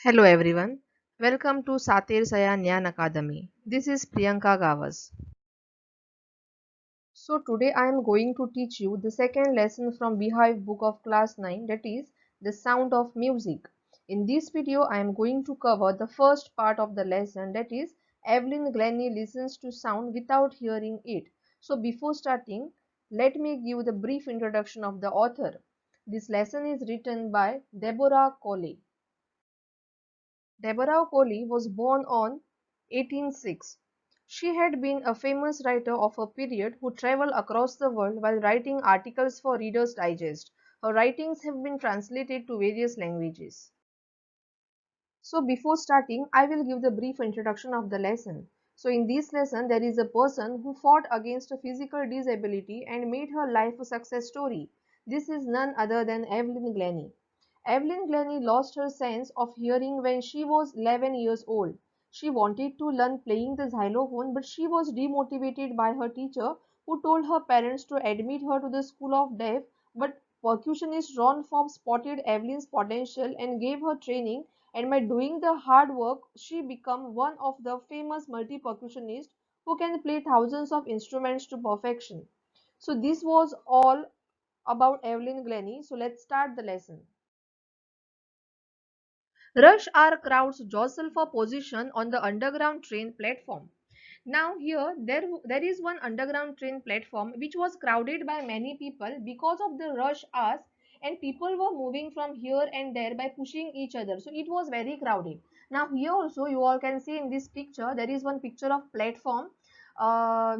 Hello everyone. Welcome to Satir Saya Nyan Academy. This is Priyanka Gavas. So today I am going to teach you the second lesson from Beehive book of class 9, that is the sound of music. In this video I am going to cover the first part of the lesson, that is Evelyn Glennie listens to sound without hearing it. So before starting, let me give the brief introduction of the author. This lesson is written by Deborah Coley. Deborah Coley was born on 1806. She had been a famous writer of her period who traveled across the world while writing articles for Reader's Digest. Her writings have been translated to various languages. So before starting, I will give the brief introduction of the lesson. So in this lesson, there is a person who fought against a physical disability and made her life a success story. This is none other than Evelyn Glennie. Evelyn Glennie lost her sense of hearing when she was 11 years old. She wanted to learn playing the xylophone, but she was demotivated by her teacher, who told her parents to admit her to the school of deaf. But percussionist Ron Forbes spotted Evelyn's potential and gave her training, and by doing the hard work she became one of the famous multi-percussionists who can play thousands of instruments to perfection. So this was all about Evelyn Glennie. So let's start the lesson. Rush hour crowds jostle for position on the underground train platform. Now here there is one underground train platform which was crowded by many people because of the rush hours, and people were moving from here and there by pushing each other. So it was very crowded. Now here also you all can see in this picture there is one picture of platform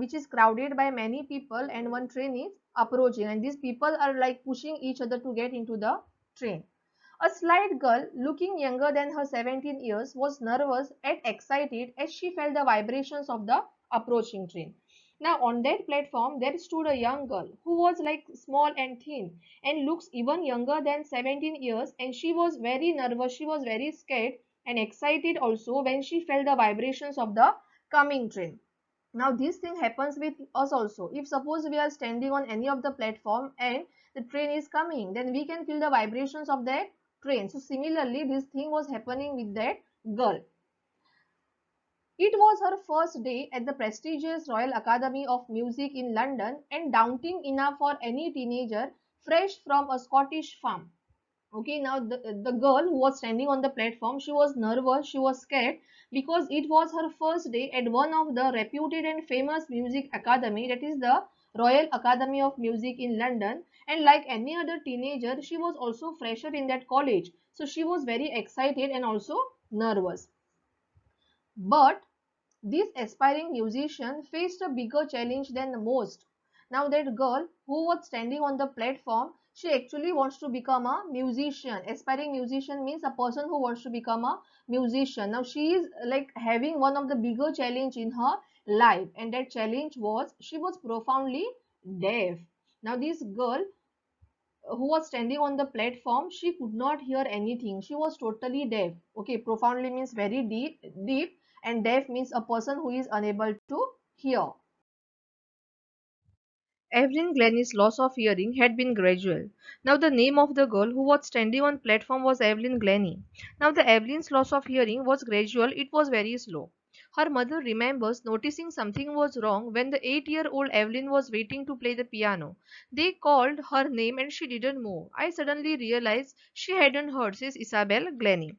which is crowded by many people, and one train is approaching, and these people are like pushing each other to get into the train. A slight girl, looking younger than her 17 years, was nervous and excited as she felt the vibrations of the approaching train. Now, on that platform, there stood a young girl who was like small and thin and looks even younger than 17 years, and she was very nervous, she was very scared and excited also when she felt the vibrations of the coming train. Now this thing happens with us also. If suppose we are standing on any of the platform and the train is coming, then we can feel the vibrations of that train. So similarly this thing was happening with that girl. It was her first day at the prestigious Royal Academy of Music in London, and daunting enough for any teenager fresh from a Scottish farm. Okay, now the girl who was standing on the platform, she was nervous, she was scared because it was her first day at one of the reputed and famous music academy, that is the Royal Academy of Music in London. And like any other teenager, she was also fresher in that college, so she was very excited and also nervous. But this aspiring musician faced a bigger challenge than most. Now that girl who was standing on the platform, she actually wants to become a musician. Aspiring musician means a person who wants to become a musician. Now she is like having one of the bigger challenge in her life, and that challenge was she was profoundly deaf. Now this girl who was standing on the platform, she could not hear anything. She was totally deaf. Okay, profoundly means very deep, and deaf means a person who is unable to hear. Evelyn Glennie's loss of hearing had been gradual. Now the name of the girl who was standing on platform was Evelyn Glennie. Now the Evelyn's loss of hearing was gradual, it was very slow. Her mother remembers noticing something was wrong when the 8-year-old Evelyn was waiting to play the piano. They called her name and she didn't move. I suddenly realized she hadn't heard, says Isabel Glennie.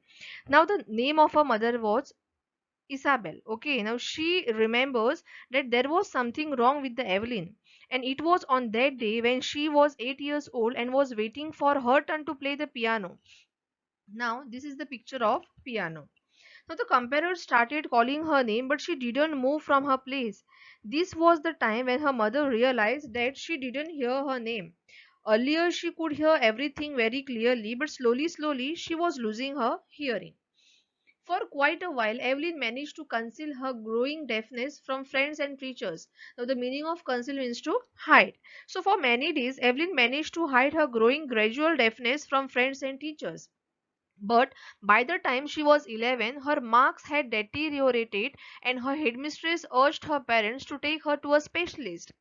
Now the name of her mother was Isabel. Okay, now she remembers that there was something wrong with the Evelyn, and it was on that day when she was 8 years old and was waiting for her turn to play the piano. Now this is the picture of piano. Now the comparer started calling her name, but she didn't move from her place. This was the time when her mother realized that she didn't hear her name. Earlier she could hear everything very clearly, but slowly she was losing her hearing. For quite a while, Evelyn managed to conceal her growing deafness from friends and teachers. Now, the meaning of conceal means to hide. So, for many days, Evelyn managed to hide her growing gradual deafness from friends and teachers. But by the time she was 11, her marks had deteriorated, and her headmistress urged her parents to take her to a specialist.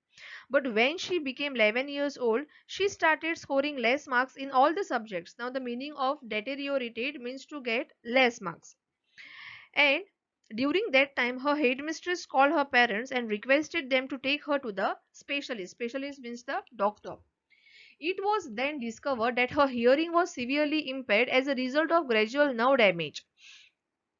But when she became 11 years old, she started scoring less marks in all the subjects. Now, the meaning of deteriorated means to get less marks. And during that time, her headmistress called her parents and requested them to take her to the specialist. Specialist means the doctor. It was then discovered that her hearing was severely impaired as a result of gradual nerve damage.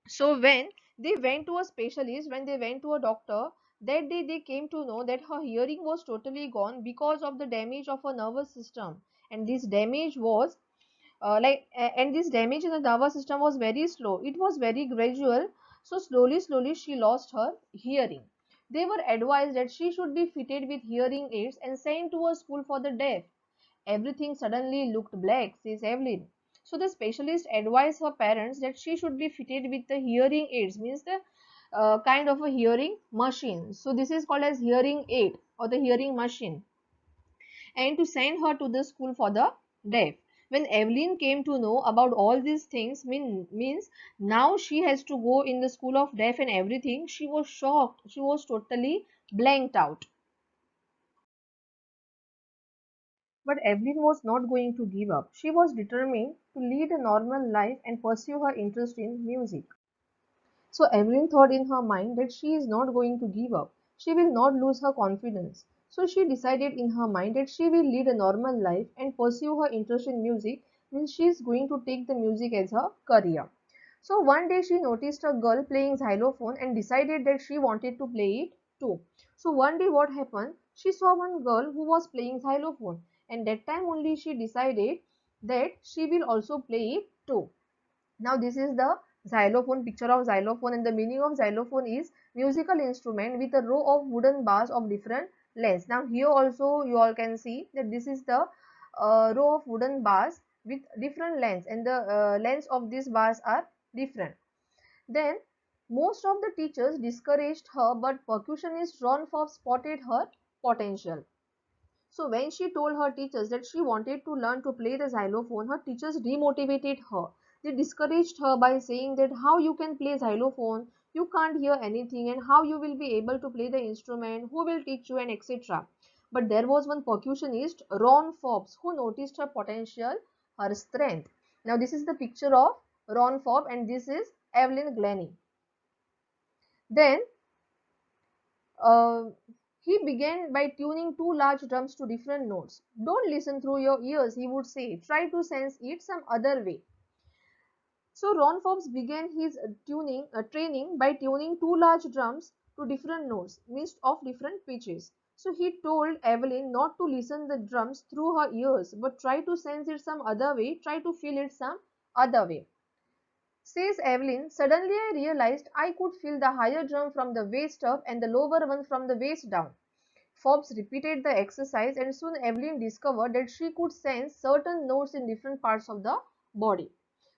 So when they went to a specialist, when they went to a doctor, that day they came to know that her hearing was totally gone because of the damage of her nervous system. And this damage was and this damage in the nervous system was very slow. It was very gradual. So slowly she lost her hearing. They were advised that she should be fitted with hearing aids and sent to a school for the deaf. Everything suddenly looked black, says Evelyn. So the specialist advised her parents that she should be fitted with the hearing aids, means the kind of a hearing machine. So this is called as hearing aid or the hearing machine, and to send her to the school for the deaf. When Evelyn came to know about all these things, means now she has to go in the school of deaf and everything, she was shocked. She was totally blanked out. But Evelyn was not going to give up. She was determined to lead a normal life and pursue her interest in music. So Evelyn thought in her mind that she is not going to give up. She will not lose her confidence. So she decided in her mind that she will lead a normal life and pursue her interest in music, means she is going to take the music as her career. So one day she noticed a girl playing xylophone and decided that she wanted to play it too. So one day what happened? She saw one girl who was playing xylophone, and that time only she decided that she will also play it too. Now this is the xylophone, picture of xylophone, and the meaning of xylophone is musical instrument with a row of wooden bars of different lengths. Now here also you all can see that this is the row of wooden bars with different lengths, and the lengths of these bars are different. Then most of the teachers discouraged her, but percussionist Ron Forbes spotted her potential. So when she told her teachers that she wanted to learn to play the xylophone, her teachers demotivated her. They discouraged her by saying that how you can play xylophone, you can't hear anything, and how you will be able to play the instrument, who will teach you, and etc. But there was one percussionist, Ron Forbes, who noticed her potential, her strength. Now this is the picture of Ron Forbes and this is Evelyn Glennie. Then uh, he began by tuning two large drums to different notes. Don't listen through your ears, he would say. Try to sense it some other way. So Ron Forbes began his training by tuning two large drums to different notes, means of different pitches. So he told Evelyn not to listen the drums through her ears, but try to sense it some other way, try to feel it some other way. Says Evelyn, suddenly I realized I could feel the higher drum from the waist up and the lower one from the waist down. Forbes repeated the exercise and soon Evelyn discovered that she could sense certain notes in different parts of the body.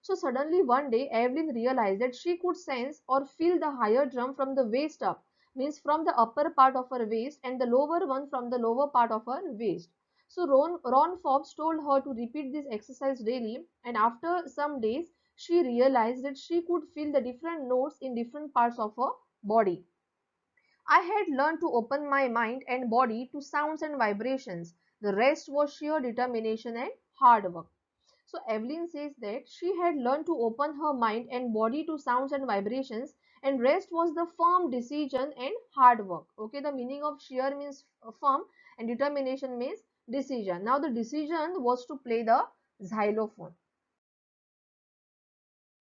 So suddenly one day Evelyn realized that she could sense or feel the higher drum from the waist up, means from the upper part of her waist, and the lower one from the lower part of her waist. So Ron Forbes told her to repeat this exercise daily, and after some days she realized that she could feel the different notes in different parts of her body. I had learned to open my mind and body to sounds and vibrations. The rest was sheer determination and hard work. So Evelyn says that she had learned to open her mind and body to sounds and vibrations, and rest was the firm decision and hard work. Okay, the meaning of sheer means firm and determination means decision. Now the decision was to play the xylophone.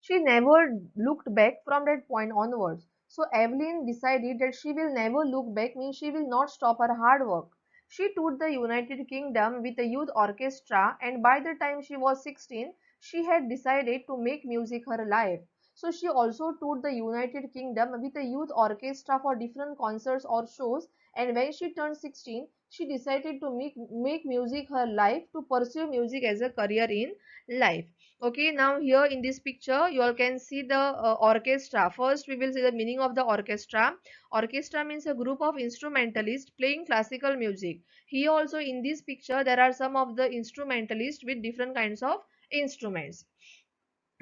She never looked back from that point onwards. So Evelyn decided that she will never look back, means she will not stop her hard work. She toured the United Kingdom with a youth orchestra, and by the time she was 16, she had decided to make music her life. So she also toured the United Kingdom with a youth orchestra for different concerts or shows, and when she turned 16, she decided to make music her life, to pursue music as a career in life. Okay, now here in this picture you all can see the orchestra. First we will see the meaning of the orchestra. Orchestra means a group of instrumentalists playing classical music. Here also in this picture there are some of the instrumentalists with different kinds of instruments.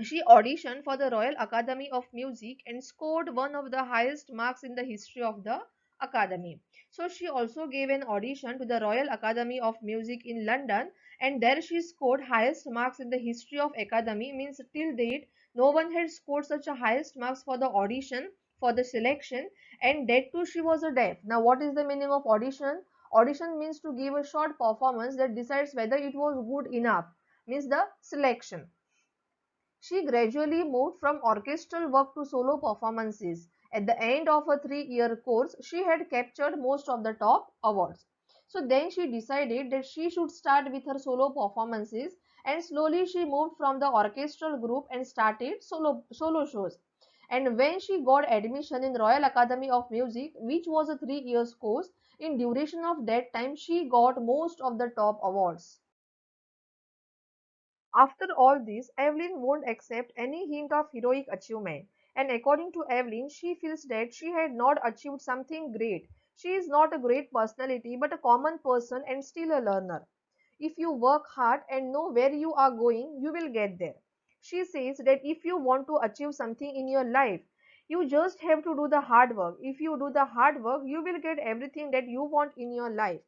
She auditioned for the Royal Academy of Music and scored one of the highest marks in the history of the Academy. So she also gave an audition to the Royal Academy of Music in London, and there she scored highest marks in the history of Academy. Means till date no one had scored such a highest marks for the audition, for the selection, and that too she was a deaf. Now what is the meaning of audition? Audition means to give a short performance that decides whether it was good enough, means the selection. She gradually moved from orchestral work to solo performances. At the end of a 3-year course, she had captured most of the top awards. So then she decided that she should start with her solo performances, and slowly she moved from the orchestral group and started solo shows. And when she got admission in Royal Academy of Music, which was a 3 year course, in duration of that time she got most of the top awards. After all this, Evelyn won't accept any hint of heroic achievement, and according to Evelyn, she feels that she had not achieved something great. She is not a great personality but a common person and still a learner. If you work hard and know where you are going, you will get there. She says that if you want to achieve something in your life, you just have to do the hard work. If you do the hard work, you will get everything that you want in your life.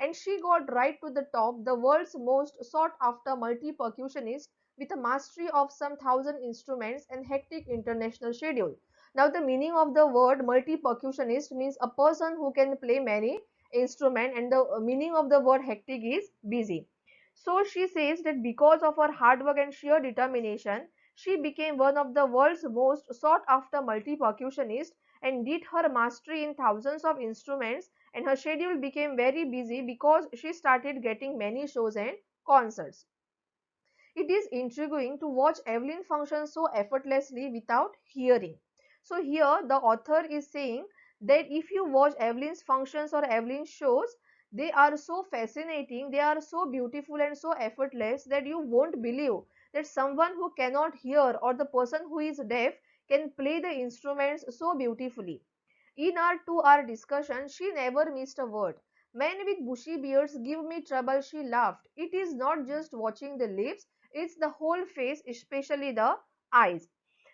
And she got right to the top, the world's most sought after multi percussionist with a mastery of some thousand instruments and hectic international schedule. Now, the meaning of the word multi percussionist means a person who can play many instruments, and the meaning of the word hectic is busy. So, she says that because of her hard work and sheer determination, she became one of the world's most sought after multi percussionists and did her mastery in thousands of instruments, and her schedule became very busy because she started getting many shows and concerts. It is intriguing to watch Evelyn function so effortlessly without hearing. So here the author is saying that if you watch Evelyn's functions or Evelyn's shows, they are so fascinating, they are so beautiful and so effortless that you won't believe that someone who cannot hear or the person who is deaf can play the instruments so beautifully. In our 2 hour discussion, she never missed a word. Men with bushy beards give me trouble, she laughed. It is not just watching the lips, it's the whole face, especially the eyes.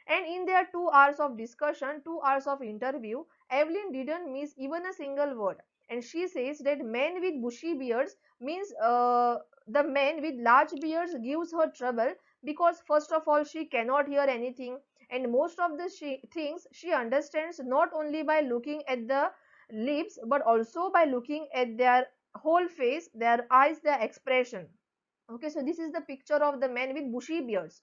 And in their 2 hours of discussion, 2 hours of interview, Evelyn didn't miss even a single word. And she says that men with bushy beards means the men with large beards gives her trouble because first of all she cannot hear anything, and most of the things she understands not only by looking at the lips but also by looking at their whole face, their eyes, their expression. Okay, so this is the picture of the man with bushy beards.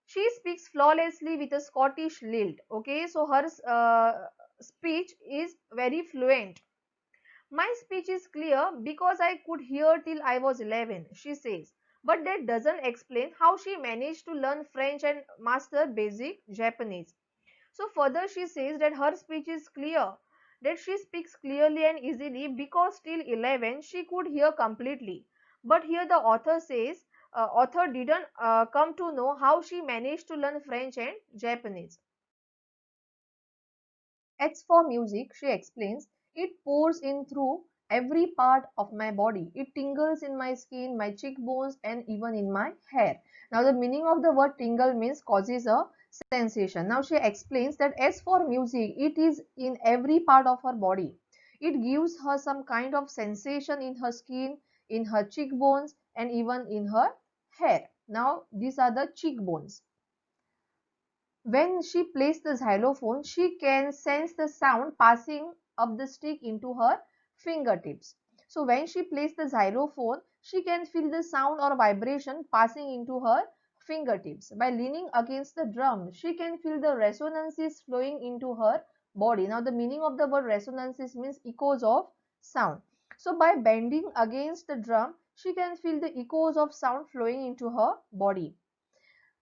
She speaks flawlessly with a Scottish lilt. Okay, so her speech is very fluent. My speech is clear because I could hear till I was 11, she says. But that doesn't explain how she managed to learn French and master basic Japanese. So further she says that her speech is clear, that she speaks clearly and easily because till 11 she could hear completely. But here the author says, author didn't come to know how she managed to learn French and Japanese. As for music, she explains, it pours in through every part of my body. It tingles in my skin, my cheekbones, and even in my hair. Now, the meaning of the word tingle means causes a sensation. Now, she explains that as for music, it is in every part of her body. It gives her some kind of sensation in her skin, in her cheekbones, and even in her hair. Now, these are the cheekbones. When she plays the xylophone, she can sense the sound passing up the stick into her fingertips. So when she plays the xylophone, she can feel the sound or vibration passing into her fingertips. By leaning against the drum, she can feel the resonances flowing into her body. Now the meaning of the word resonances means echoes of sound. So by bending against the drum, she can feel the echoes of sound flowing into her body.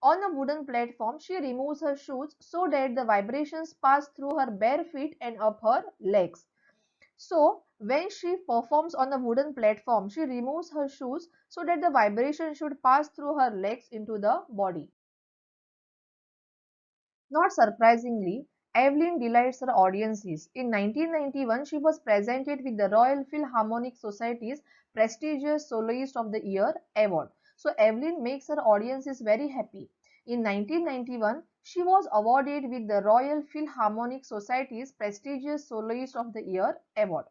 On a wooden platform, she removes her shoes so that the vibrations pass through her bare feet and up her legs. So, when she performs on a wooden platform, she removes her shoes so that the vibration should pass through her legs into the body. Not surprisingly, Evelyn delights her audiences. In 1991, she was presented with the Royal Philharmonic Society's prestigious Soloist of the Year award. So Evelyn makes her audiences very happy. In 1991, she was awarded with the Royal Philharmonic Society's prestigious Soloist of the Year award.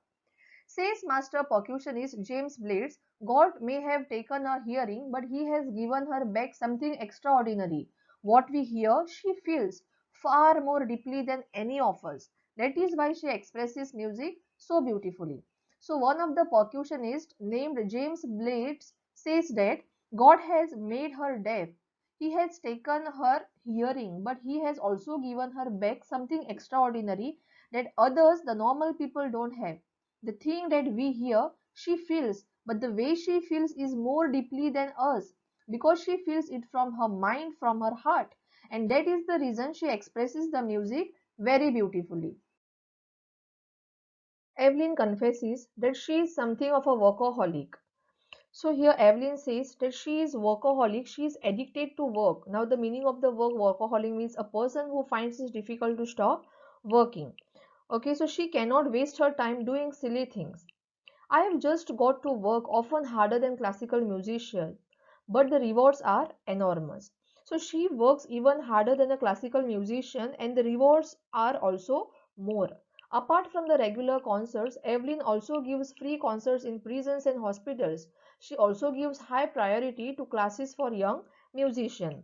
Says master percussionist James Blades, God may have taken her hearing, but he has given her back something extraordinary. What we hear, she feels far more deeply than any of us. That is why she expresses music so beautifully. So one of the percussionists named James Blades says that God has made her deaf. He has taken her hearing, but he has also given her back something extraordinary that others, the normal people, don't have. The thing that we hear, she feels, but the way she feels is more deeply than us because she feels it from her mind, from her heart, and that is the reason she expresses the music very beautifully. Evelyn confesses that she is something of a workaholic. So here Evelyn says that she is workaholic, she is addicted to work. Now the meaning of the word workaholic means a person who finds it difficult to stop working. Okay, so she cannot waste her time doing silly things. I have just got to work often harder than classical musicians, but the rewards are enormous. So she works even harder than a classical musician and the rewards are also more. Apart from the regular concerts, Evelyn also gives free concerts in prisons and hospitals. She also gives high priority to classes for young musicians.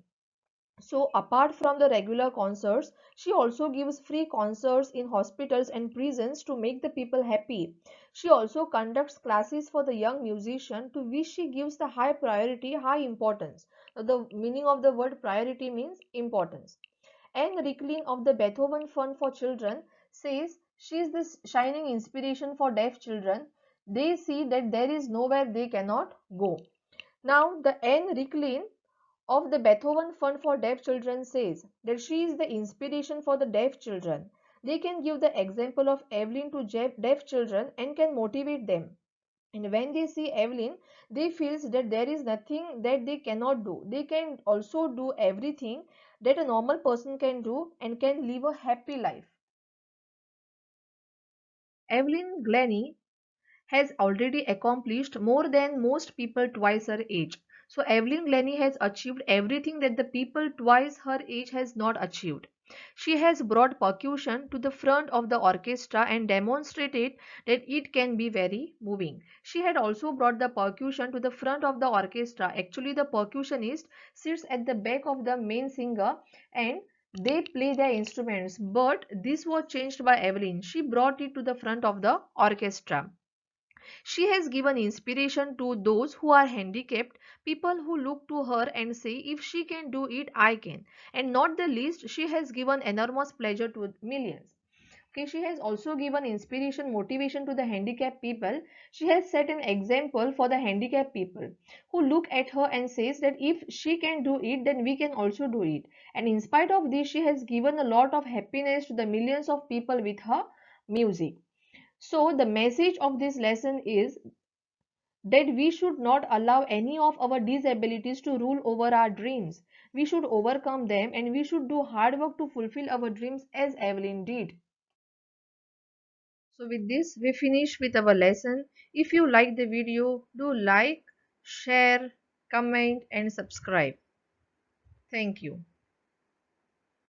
So apart from the regular concerts, she also gives free concerts in hospitals and prisons to make the people happy. She also conducts classes for the young musician to which she gives the high priority, high importance. Now, the meaning of the word priority means importance. Anne Ricklin of the Beethoven Fund for Children says she is the shining inspiration for deaf children. They see that there is nowhere they cannot go. Now, the Anne Ricklin of the Beethoven Fund for Deaf Children says that she is the inspiration for the deaf children. They can give the example of Evelyn to deaf children and can motivate them. And when they see Evelyn, they feel that there is nothing that they cannot do. They can also do everything that a normal person can do and can live a happy life. Evelyn Glennie has already accomplished more than most people twice her age. So Evelyn Glennie has achieved everything that the people twice her age has not achieved. She has brought percussion to the front of the orchestra and demonstrated that it can be very moving. She had also brought the percussion to the front of the orchestra. Actually, the percussionist sits at the back of the main singer and they play their instruments. But this was changed by Evelyn. She brought it to the front of the orchestra. She has given inspiration to those who are handicapped, people who look to her and say, if she can do it, I can. And not the least, she has given enormous pleasure to millions. Okay, she has also given inspiration, motivation to the handicapped people. She has set an example for the handicapped people who look at her and says that if she can do it, then we can also do it. And in spite of this, she has given a lot of happiness to the millions of people with her music. So the message of this lesson is that we should not allow any of our disabilities to rule over our dreams. We should overcome them and we should do hard work to fulfill our dreams as Evelyn did. So with this, we finish with our lesson. If you like the video, do like, share, comment and subscribe. Thank you.